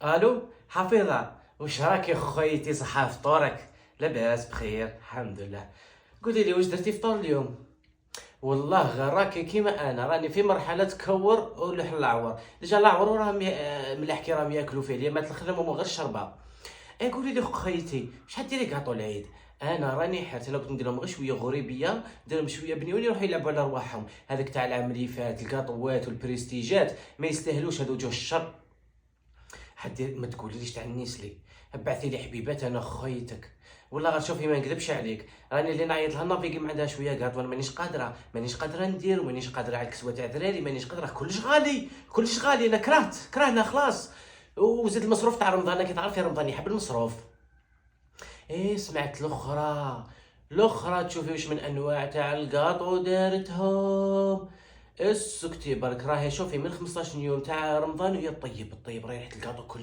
الو حفيظه، واش راك يا خويتي؟ صحة فطورك؟ لاباس بخير الحمد لله. قولي لي واش درتي فطور اليوم؟ والله غير راكي كيما انا، راني في مرحله كور ولحم العور. ديجا العور راهم ملاح كي راهم ياكلوا فيه اليامات الاخرى هما غير الشربه. قولي لي خويتي شحال ديري كاطو العيد؟ انا راني حرت، انا كنت ندير لهم غير شويه غريبيه، ندير لهم شويه بنيوني يروحوا يلعبوا على رواحهم. هذاك تاع العام اللي فات الكاطوات والبريستيجات ما يستاهلوش، هذو وجه الشر. حد ما تقوليش تاع النيسلي، بعثي لي حبيبات انا خويتك. والله غير شوفي ما نكذبش عليك، راني اللي نعيط لها نافيكي ما عندها شويه كاط، وانا مانيش قادره ندير، ومانيش قادره على الكسوه تاع دراري، مانيش قادره، كلش غالي كلش غالي، انا كرهنا خلاص. وزيد المصروف تاع رمضان، كي تعرفي رمضان يحب المصروف. سمعت الاخرى تشوفي واش من انواع تاع الكاطو دارتهم. اسكتي برك، راهي شوفي من 15 يوم تاع رمضان وهي طيب راهي ريحه الكاطو كل